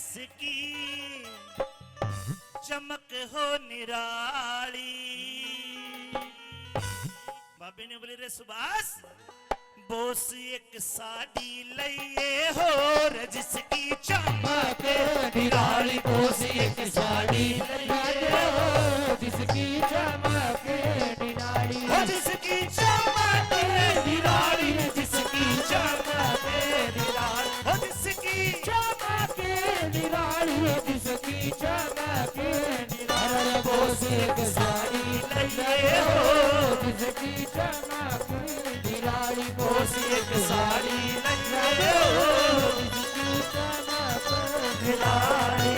जिसकी चमक हो निराली। बाबे ने बोले रे सुभाष बोस एक साड़ी लइए हो जिसकी चमक निराली। बोस एक साड़ी लइए हो जिसकी चमक निराली। हो जिसकी चमक निराली, जिसकी चमक निराली, हो जिसकी चमक निराली, जिसकी चमक निराली। बोस एक साड़ी लइए हो जिसकी चमक निराली। बोस एक साड़ी लइए हो जिसकी चमक निराली।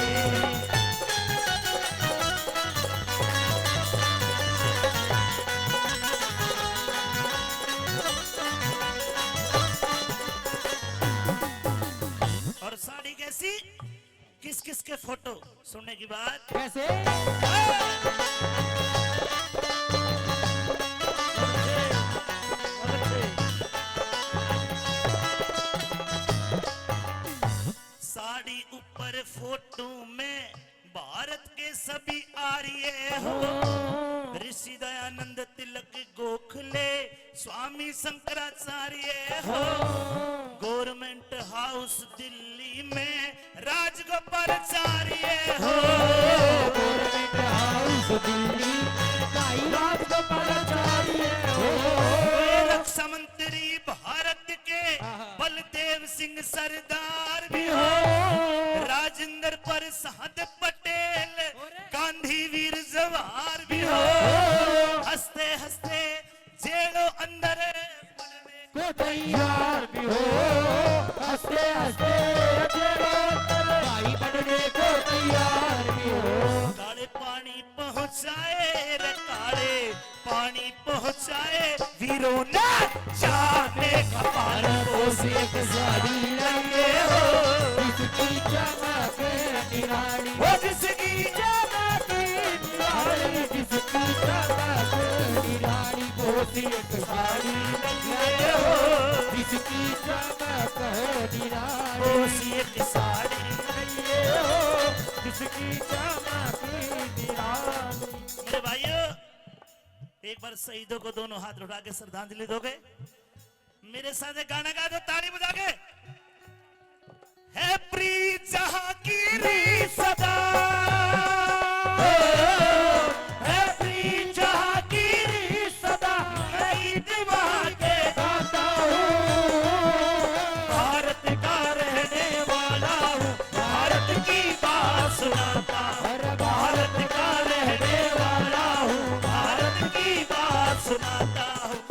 और साड़ी कैसी, किस किस के फोटो सुनने की बात कैसे साड़ी ऊपर फोटो में भारत के सभी आर्य हो। ऋषि दयानंद तिलक गोखले स्वामी शंकराचार्य हो। गवर्नमेंट हाउस दिल्ली में राजगोपालाचार्य हो। गवर्नमेंट हाउस दिल्ली राजगोपालाचार्य हो। रक्षा मंत्री भारत के बलदेव सिंह सरदार भी हो। राजेंद्र प्रसाद पटेल गांधी वीर जवाहर भी हो। हंसते हंसते जेलों अंदर को तैयार भी हो। हंसते हंसते जेलों अंदर भाई बनने को तैयार भी हो। काले पानी पहुंचाए रे काले पानी पहुंचाए वीरों ने जाने कपाल। बोस एक साड़ी लइए हो जिसकी चमक निराली। हो जिसकी चमक निराली, जिसकी चमक निराली। बोस एक साड़ी लइए हो जिसकी चमक निराली। बोस एक साड़ी लइए हो जिसकी चमक निराली। मेरे भाइयों एक बार शहीदों को दोनों हाथ उठा के श्रद्धांजलि दोगे? मेरे साथ एक गाना गा दो ताली बजा के। है प्रीत जहांगीरी सदा, है प्रीत जहांगीरी सदा, मैं ईदगाह के गाता हूँ भारत का रहने वाला हूँ, भारत की बात सुनाता हूँ। भारत का रहने वाला हूँ, भारत की बात सुनाता हूँ।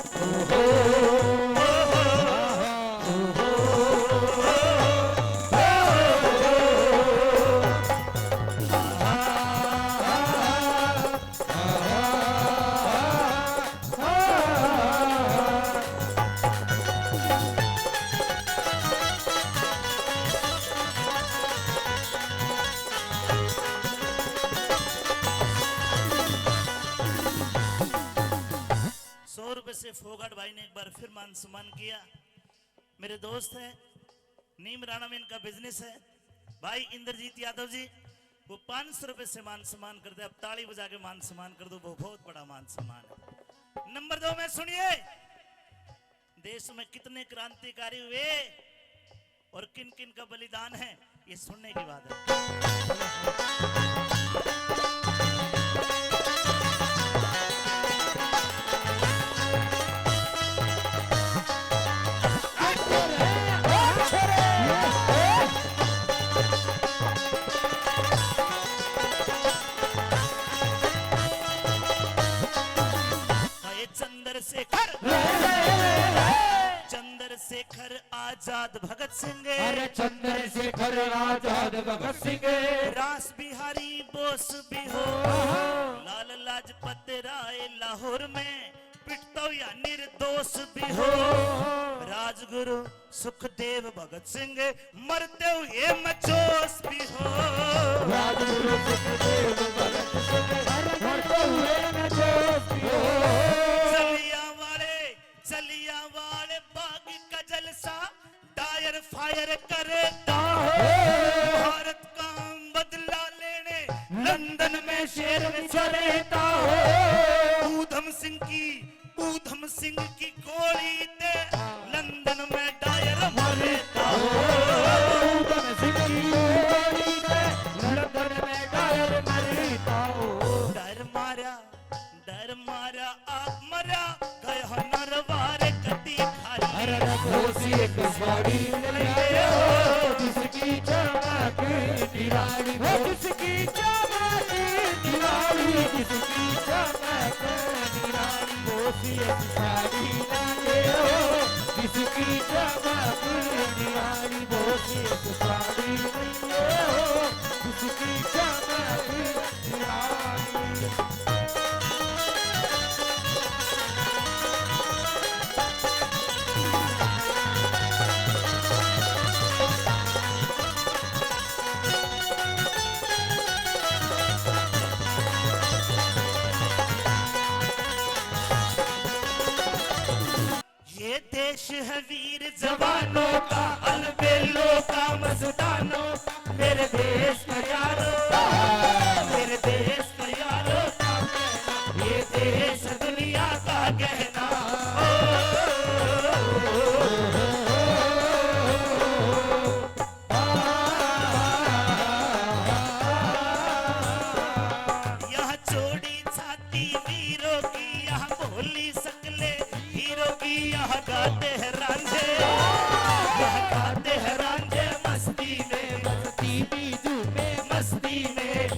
से फोगाट भाई ने एक बार फिर मान सम्मान किया। मेरे दोस्त हैं नीम राणा में इनका बिजनेस है। भाई इंद्रजीत यादव जी वो 500 रुपए से मान सम्मान करते हैं। अब ताली बजा के मान सम्मान कर दो, वो बहुत बड़ा मान सम्मान है। नंबर 2 में सुनिए देश में कितने क्रांतिकारी हुए और किन किन का बलिदान है, ये सुनने की बात है। चंद्रशेखर आजाद भगत सिंह, अरे चंद्रशेखर आजाद भगत सिंह, रास बिहारी बोस भी हो, लाल लाजपत राय लाहौर में पिटता या निर्दोष भी हो, राजगुरु सुखदेव भगत सिंह मरते हुए मचोस भी हो, राजगुरु सुखदेव भगत सिंह मरते हुए मचोस भी हो, चलिया वाले बाग का जलसा टायर फायर करता हो, भारत का लंदन में शेर रहता हो। ऊधम सिंह की गोली ते लंदन में डायर मरता हो। ऊधम सिंह की गोली ते लंदन में डायर मरता हो। डर मारा आप मरा गया नरवारे कटी खाली। अरे रघोसी एक साड़ी ले आओ जिसकी चमक निराली हो, जिसकी चमक निराली, जिसकी चमक निराली। घोसी एक साड़ी ले आओ जिसकी चमक निराली। घोसी एक साड़ी ले आओ जिसकी चमक निराली। ये देश है वीर जवानों का, अलबेलों का, मस्तानों। मेरे देश का यारो, मेरे देश का यारो का कहना, ये देश दुनिया का गहना। यहाँ चौड़ी छाती वीरों की, यहाँ भोली सकले हीरो की। यहाँ गाते हैं रांझे, यहाँ गाते हैं रांझे मस्ती में, मस्ती भी झूमे मस्ती में।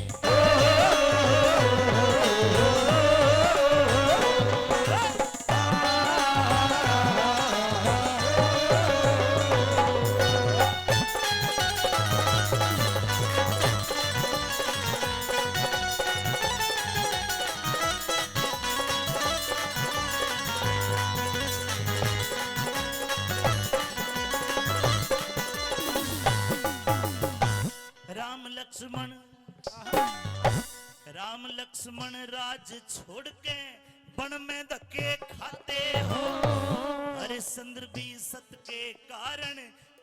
राम लक्ष्मण राज छोड़ के वन में धक्के खाते हो। हरिश्चंद्र भी सत के कारण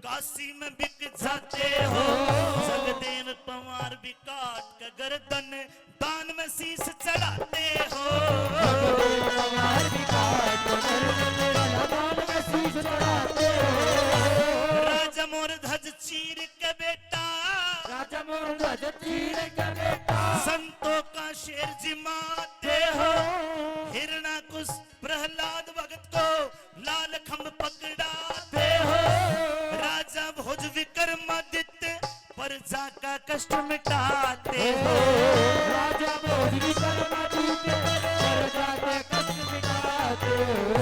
काशी में बिक जाते हो। जगदेव पवार भी काट के गर्दन दान में शीश चढ़ाते हो। पवार भी काट कर दान में शीश चढ़ाते हो। राजा मोर ध्वज चीर के बेटा, राजा मोर ध्वज चीर के बेटा, संतों का शेर जिमाते हो। हिरणाकुश प्रहलाद भगत को लाल खंभ पकड़ाते हो। राजा भोज विक्रमादित्य प्रजा का कष्ट मिटाते हो। राजा भोज विक्रमादित्य प्रजा के कष्ट मिटाते हो।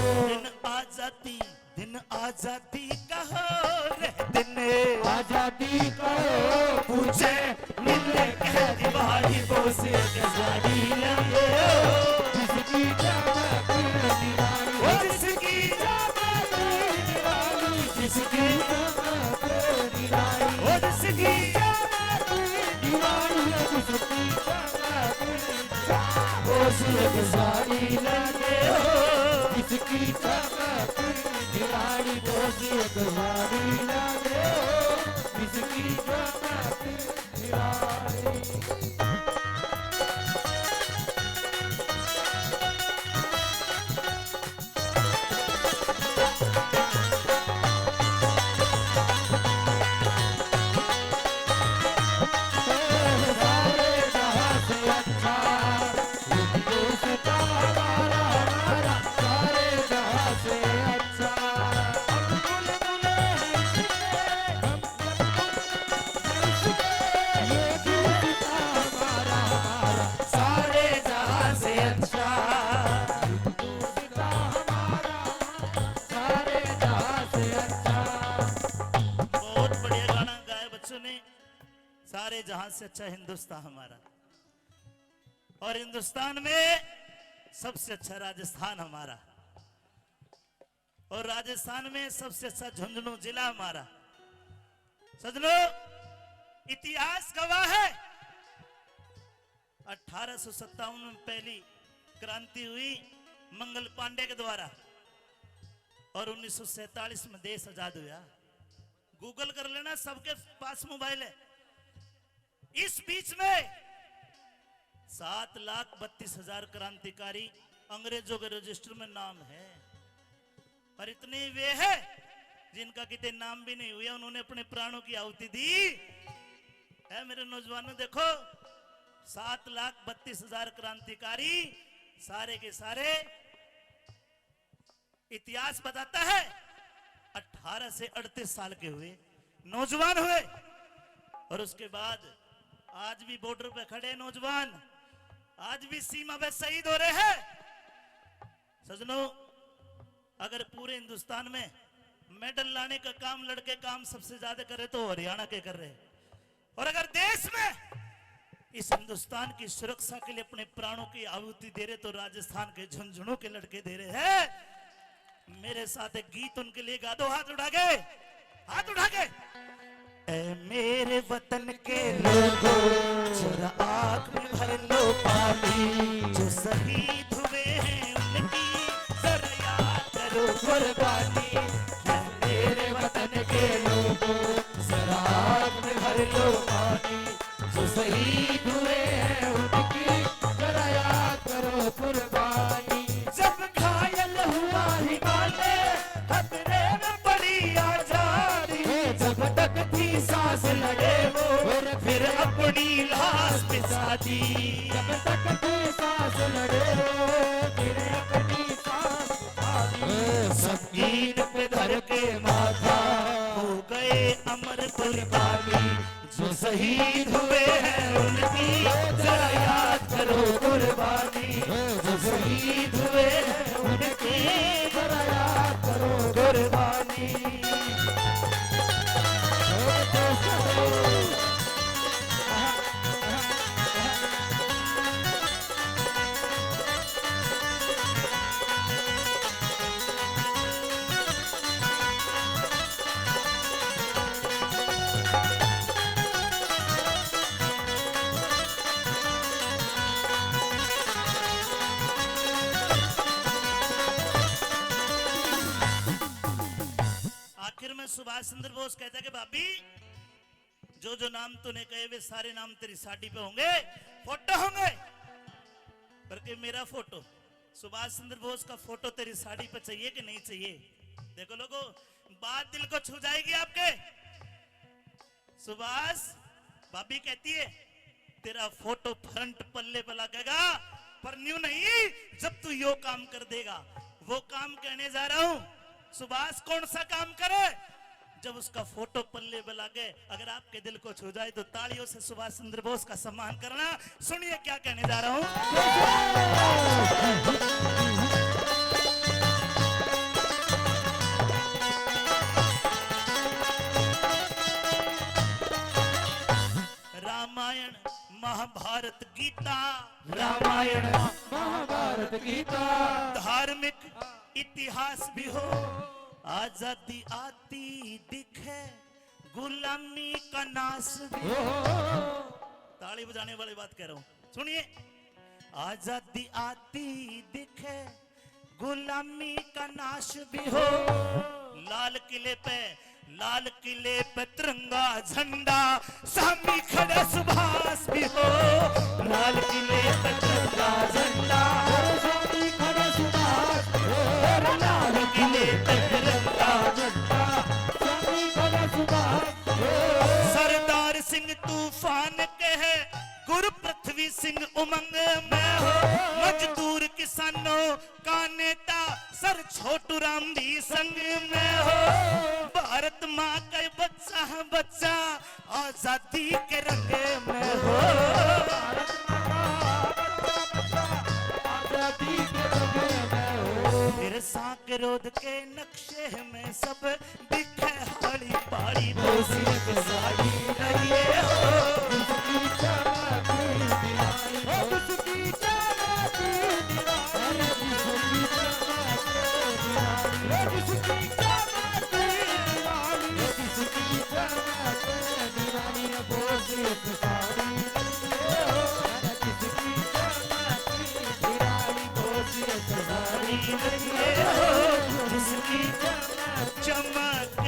दिन आजादी कहो रे दिन आजादी कहो पूछे मिलने कह दिवाली बोसे आजादी लगे जिसकी चमक निराली हो, जिसकी चमक निराली, जिसकी चमक निराली हो, जिसकी चमक निराली, जिसकी चमक निराली। बोसी एक साड़ी लगे हो जिसकी चमक निराली। बोसी एक साड़ी लगे हो जिसकी चमक निराली। सारे जहां से अच्छा हिंदुस्तान हमारा, और हिंदुस्तान में सबसे अच्छा राजस्थान हमारा, और राजस्थान में सबसे अच्छा झुंझुनू जिला हमारा। सजनो, इतिहास गवाह है 1857 में पहली क्रांति हुई मंगल पांडे के द्वारा, और 1947 में देश आजाद हुआ। गूगल कर लेना, सबके पास मोबाइल है। इस बीच में 7,32,000 क्रांतिकारी अंग्रेजों के रजिस्टर में नाम है, पर इतने वे हैं जिनका कितने नाम भी नहीं हुए, उन्होंने अपने प्राणों की आहुति दी है। मेरे नौजवानों देखो, 7,32,000 क्रांतिकारी सारे के सारे इतिहास बताता है 18 से 38 साल के हुए, नौजवान हुए। और उसके बाद आज भी बॉर्डर पे खड़े नौजवान, आज भी सीमा पे शहीद हो रहे हैं। सजनों, अगर पूरे हिंदुस्तान में मेडल लाने का काम लड़के काम सबसे ज्यादा करे तो हरियाणा के कर रहे, और अगर देश में इस हिंदुस्तान की सुरक्षा के लिए अपने प्राणों की आहुति दे रहे तो राजस्थान के झुंझुनू के लड़के दे रहे हैं। मेरे साथ एक गीत उनके लिए गा दो, हाथ उठा के, हाथ उठा के। ऐ मेरे वतन के लोगों, जरा आँख में भर लो पानी, जो शहीद हुए हैं उनकी जरा याद करो कुर्बानी। ऐ मेरे वतन के लोगों, जरा आँख में भर लो पानी, जो शहीद हुए हैं उनकी जरा याद करो कुर्बानी। जब घायल हुआ हिमालय, खतरे में पड़ी आजादी, जब तक थी सांस लड़े वो फिर अपनी लाश पिसा दी। जब तक थी सांस लड़े फिर अपनी सांस संगीन पे धर के माथा हो गए अमर कुर्बानी, जो शहीद हुए हैं उनकी जरा याद करो कुर्बानी, जो शहीद हुए हैं उनकी जरा याद करो कुर्बानी। आखिर में सुभाष चंद्र बोस कहता है कि भाभी, जो जो नाम तूने कहे वे सारे नाम तेरी साड़ी पे होंगे, फोटो होंगे, करके मेरा फोटो, सुभाष चंद्र बोस का फोटो तेरी साड़ी पे चाहिए कि नहीं चाहिए? देखो लोगों, बात दिल को छू जाएगी आपके। सुभाष, भाभी कहती है तेरा फोटो फ्रंट पल्ले पे लगेगा, पर न्यू नहीं, जब तू यो काम कर देगा। वो काम कहने जा रहा हूं। सुभाष कौन सा काम करे? जब उसका फोटो पल्ले पे लगे, अगर आपके दिल को छू जाए तो तालियों से सुभाष चंद्र बोस का सम्मान करना। सुनिए क्या कहने जा रहा हूं। रामायण महाभारत गीता, रामायण महाभारत गीता, धार्मिक इतिहास भी हो, आजादी आती दिखे, गुलामी का नाश भी हो। ताली बजाने वाली बात कह रहा हूं, सुनिए। आजादी आती दिखे, गुलामी का नाश भी हो, लाल किले पे तिरंगा झंडा, सामी खड़े सुभाष भी हो। लाल किले पे तिरंगा झंडा, सामी खड़े सुभाष भी हो। लाल किले पे तिरंगा झंडा, सामी खड़े सुभाष भी हो। सरदार सिंह तूफान के है, गुरु पृथ्वी सिंह उमंग में हो। मजदूर किसानों का नेता सर छोटू राम भी संग में हो। भारत माँ का बच्चा है बच्चा, आजादी के रंग में हो। आजादी के रंग में हो। फिर सांकरोद के नक्शे में सब दिखे हाड़ी पाड़ी, दोषी के साड़ी रहिए हो। उसकी चमकी दीवानी, उसकी चमकी दीवानी, उसकी चमकी दीवानी, उसकी चमकी दीवानी, बोझ एक साड़ी रहिए हो। उसकी चमकी दीवानी, बोझ एक साड़ी रहिए हो, जिसकी चमक